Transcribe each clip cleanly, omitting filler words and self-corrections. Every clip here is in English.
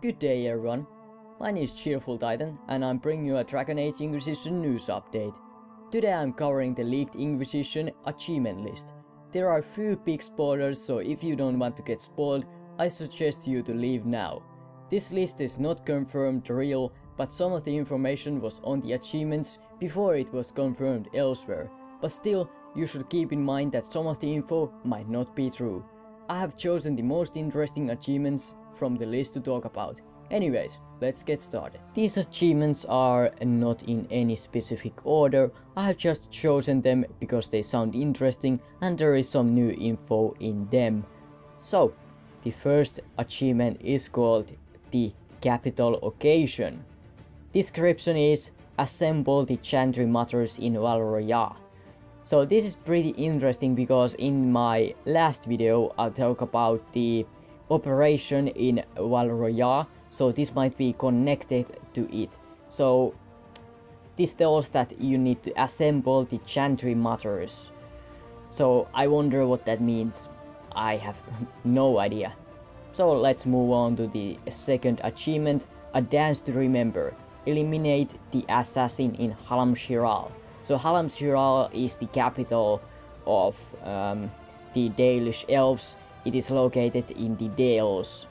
Good day everyone, my name is CheerfulTitan and I'm bringing you a Dragon Age Inquisition news update. Today I'm covering the leaked Inquisition achievement list. There are few big spoilers, so if you don't want to get spoiled, I suggest you to leave now. This list is not confirmed real, but some of the information was on the achievements before it was confirmed elsewhere. But still, you should keep in mind that some of the info might not be true. I have chosen the most interesting achievements from the list to talk about. Anyways, let's get started. These achievements are not in any specific order. I have just chosen them because they sound interesting and there is some new info in them. So, the first achievement is called the Capital Occasion. Description is: assemble the Chantry Matters in Val Royeaux. So this is pretty interesting because in my last video I talked about the operation in Val Royeaux, so this might be connected to it. So this tells that you need to assemble the Chantry Matters. So I wonder what that means. I have no idea. So let's move on to the second achievement, A Dance to Remember. Eliminate the assassin in Halam Shiral. So Halam Shiral is the capital of the Dalish elves. It is located in the Dales.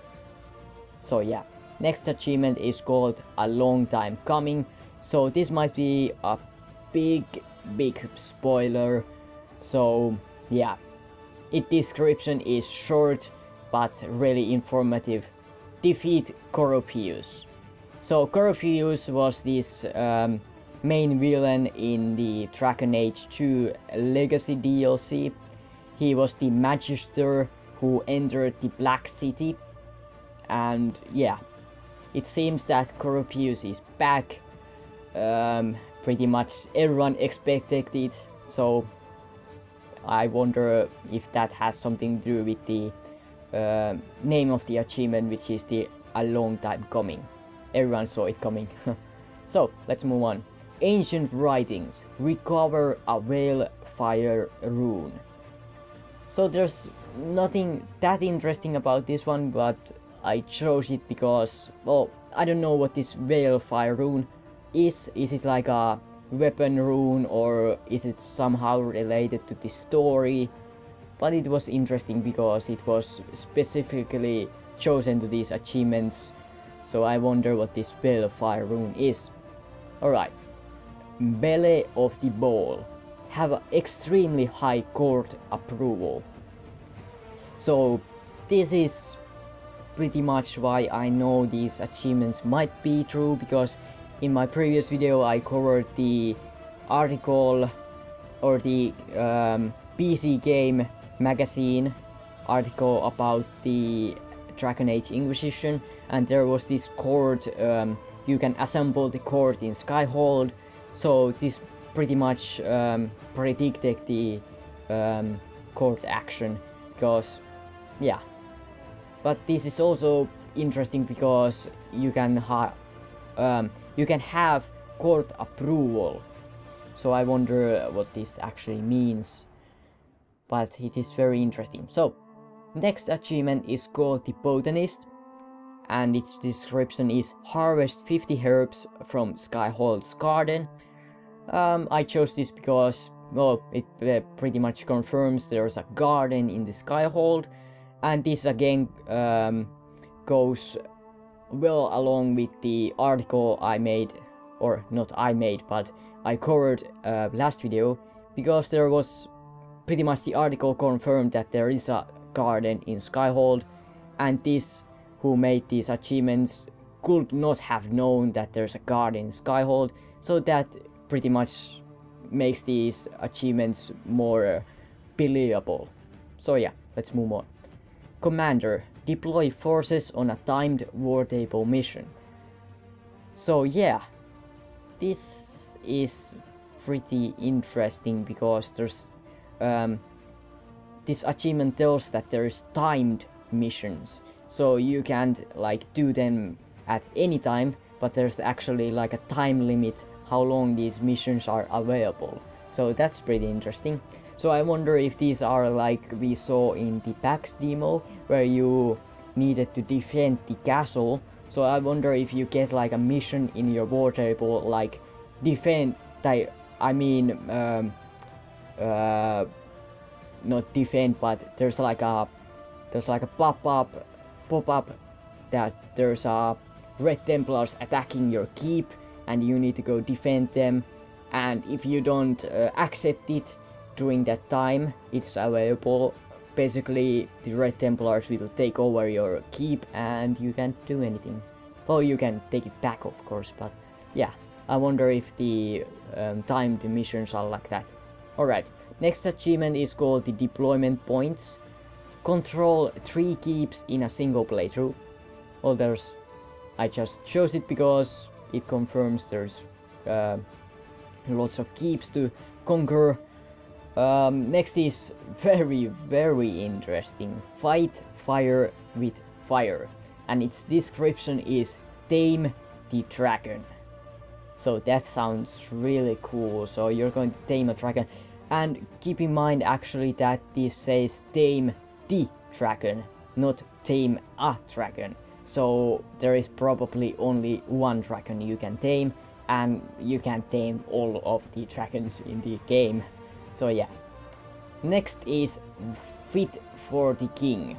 So yeah. Next achievement is called A Long Time Coming. So this might be a big spoiler. So yeah. Its description is short but really informative. Defeat Coropius. So Coropius was this main villain in the Dragon Age 2 Legacy DLC. He was the Magister who entered the Black City. And yeah, it seems that Coropius is back. Pretty much everyone expected it. So I wonder if that has something to do with the name of the achievement, which is the A Long Time Coming. Everyone saw it coming. So let's move on. Ancient Writings. Recover a Veilfire Rune. So there's nothing that interesting about this one, but I chose it because, well, I don't know what this Veilfire Rune is. Is it like a weapon rune or is it somehow related to the story? But it was interesting because it was specifically chosen to these achievements. So I wonder what this Veilfire Rune is. Alright. Belly of the Ball. Have extremely high court approval. So this is pretty much why I know these achievements might be true, because in my previous video I covered the article or the PC Game magazine article about the Dragon Age Inquisition, and there was this court, you can assemble the court in Skyhold. So this pretty much predicted the court action, because yeah. But this is also interesting because you can have court approval. So I wonder what this actually means. But it is very interesting. So next achievement is called the Botanist, and its description is: harvest 50 herbs from Skyhold's garden. I chose this because, well, it pretty much confirms there's a garden in the Skyhold, and this again goes well along with the article I made, or not I made, but I covered last video, because there was pretty much the article confirmed that there is a garden in Skyhold, and this who made these achievements could not have known that there's a garden in Skyhold, so that pretty much makes these achievements more believable. So yeah, let's move on. Commander, deploy forces on a timed war table mission. So yeah, this is pretty interesting because there's this achievement tells that there is timed missions, so you can't like do them at any time, but there's actually like a time limit how long these missions are available. So that's pretty interesting. So I wonder if these are like we saw in the PAX demo, where you needed to defend the castle. So I wonder if you get like a mission in your war table, like defend, not defend, but there's like a pop-up that there's a red Templars attacking your keep and you need to go defend them, and if you don't accept it during that time it's available, basically the red Templars will take over your keep and you can't do anything. Well, you can take it back of course, but yeah, I wonder if the timed missions are like that. Alright, next achievement is called the deployment points. Control 3 keeps in a single playthrough. Well, I just chose it because it confirms there's lots of keeps to conquer. Next is very interesting. Fight fire with fire. And its description is tame the dragon. So that sounds really cool. So you're going to tame a dragon. And keep in mind actually that this says tame the dragon, not tame a dragon. So there is probably only one dragon you can tame, and you can tame all of the dragons in the game. So yeah. Next is fit for the king.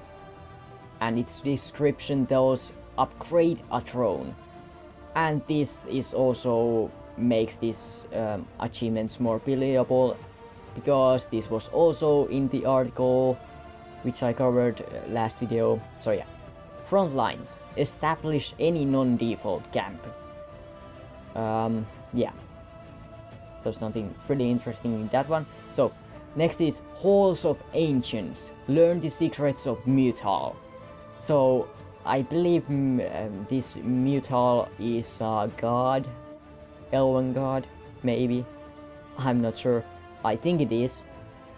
And its description tells upgrade a throne. And this is also makes these achievements more believable, because this was also in the article which I covered last video. So yeah. Front lines. Establish any non-default camp. Yeah. There's nothing really interesting in that one. So, next is Halls of Ancients. Learn the secrets of Mutal. So, I believe this Mutal is a god. Elven god, maybe. I'm not sure. I think it is.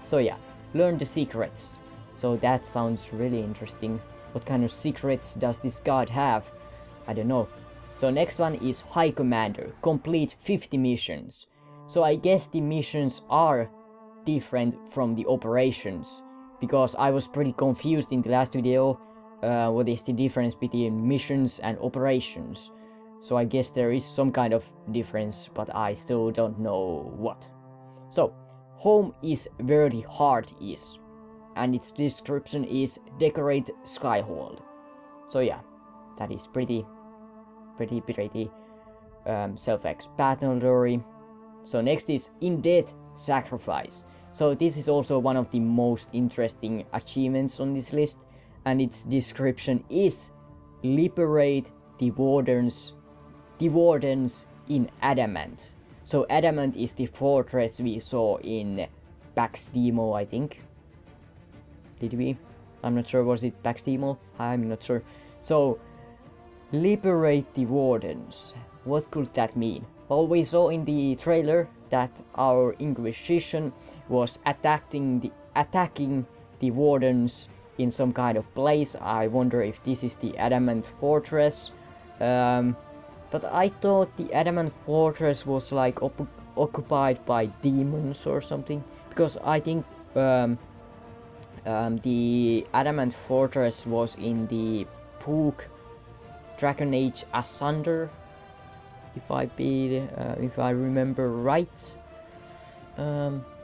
So yeah, learn the secrets. So that sounds really interesting. What kind of secrets does this god have? I don't know. So next one is High Commander. Complete 50 missions. So I guess the missions are different from the operations, because I was pretty confused in the last video. What is the difference between missions and operations? So I guess there is some kind of difference, but I still don't know what. So, home is where the heart is. And its description is decorate Skyhold. So yeah, that is pretty self-explanatory. So next is in-death sacrifice. So this is also one of the most interesting achievements on this list, and its description is liberate the wardens in Adamant. So Adamant is the fortress we saw in PAX demo, I think. Did we? I'm not sure, was it PAX demo? I'm not sure. So, liberate the wardens. What could that mean? Well, we saw in the trailer that our Inquisition was attacking the wardens in some kind of place. I wonder if this is the Adamant Fortress. But I thought the Adamant Fortress was like occupied by demons or something. Because I think the Adamant Fortress was in the book Dragon Age Asunder, if I remember right.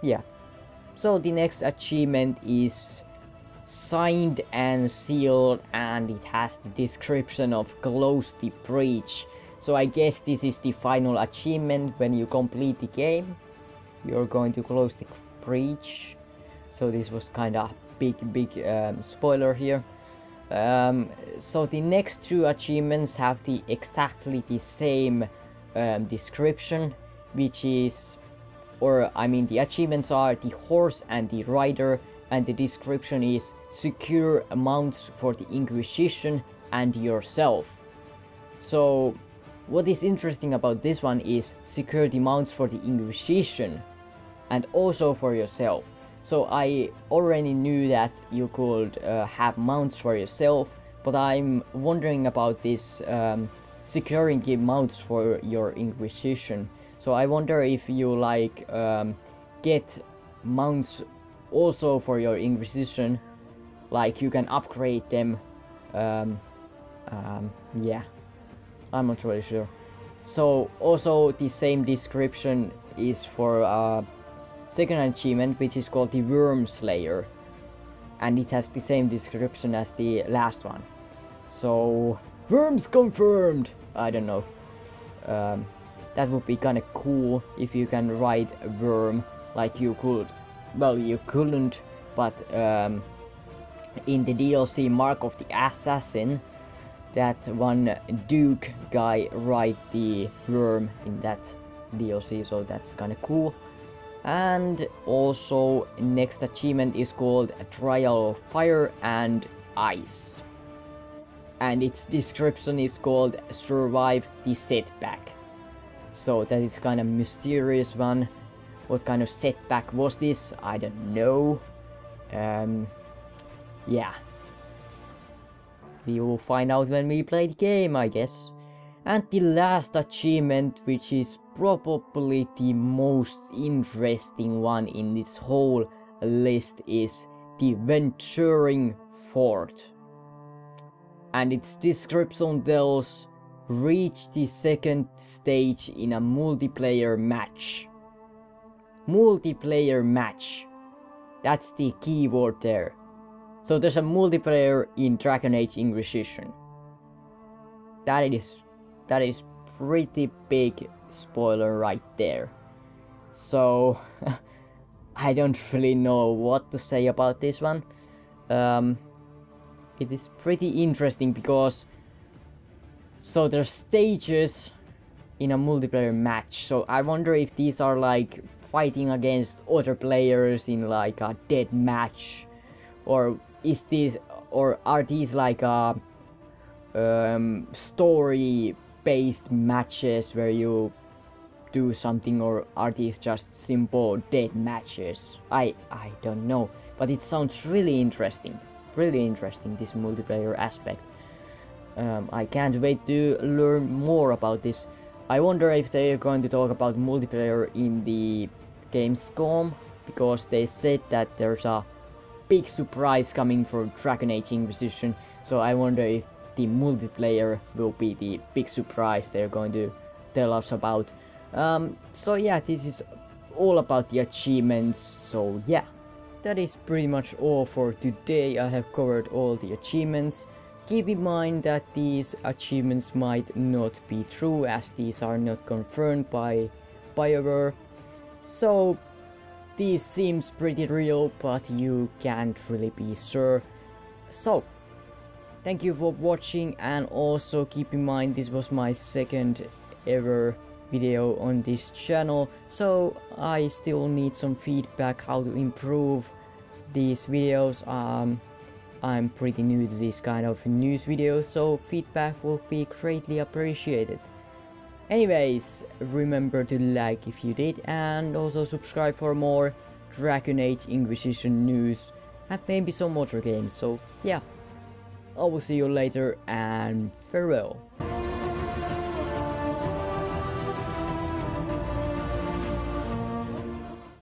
Yeah. So the next achievement is signed and sealed, and it has the description of close the breach. So I guess this is the final achievement. When you complete the game, you're going to close the breach. So this was kind of big spoiler here. So the next two achievements have exactly the same description, which is, the achievements are the horse and the rider, and the description is secure mounts for the Inquisition and yourself. So what is interesting about this one is secure the mounts for the Inquisition and also for yourself. So I already knew that you could have mounts for yourself, but I'm wondering about this securing the mounts for your Inquisition. So I wonder if you get mounts also for your Inquisition, like you can upgrade them. Yeah, I'm not really sure. So also the same description is for second achievement, which is called the Worm Slayer, and it has the same description as the last one. So worms confirmed. I don't know. That would be kind of cool if you can ride a worm like you could. Well, you couldn't, but in the DLC Mark of the Assassin, that one Duke guy ride the worm in that DLC, so that's kind of cool. And also next achievement is called a Trial of Fire and Ice, and its description is called Survive the Setback. So that is kind of mysterious one. What kind of setback was this? I don't know. Yeah. We will find out when we play the game, I guess. And the last achievement, which is probably the most interesting one in this whole list, is the Venturing Fort. And its description tells, reach the second stage in a multiplayer match. Multiplayer match. That's the keyword there. So there's a multiplayer in Dragon Age Inquisition. That is pretty big spoiler right there. So I don't really know what to say about this one. It is pretty interesting because so there's stages in a multiplayer match. So I wonder if these are like fighting against other players in like a dead match, or is this, or are these like a story based matches where you do something, or are these just simple dead matches? I don't know, but it sounds really interesting, this multiplayer aspect. I can't wait to learn more about this. I wonder if they're going to talk about multiplayer in the Gamescom, because they said that there's a big surprise coming for Dragon Age Inquisition, so I wonder if the multiplayer will be the big surprise they're going to tell us about. So yeah, this is all about the achievements, so yeah. That is pretty much all for today. I have covered all the achievements. Keep in mind that these achievements might not be true, as these are not confirmed by BioWare. So this seems pretty real, but you can't really be sure. So thank you for watching, and also keep in mind this was my second ever video on this channel, so I still need some feedback how to improve these videos. I'm pretty new to this kind of news videos, so feedback will be greatly appreciated. Anyways, remember to like if you did, and also subscribe for more Dragon Age Inquisition news and maybe some other games. So yeah, I will see you later, and farewell.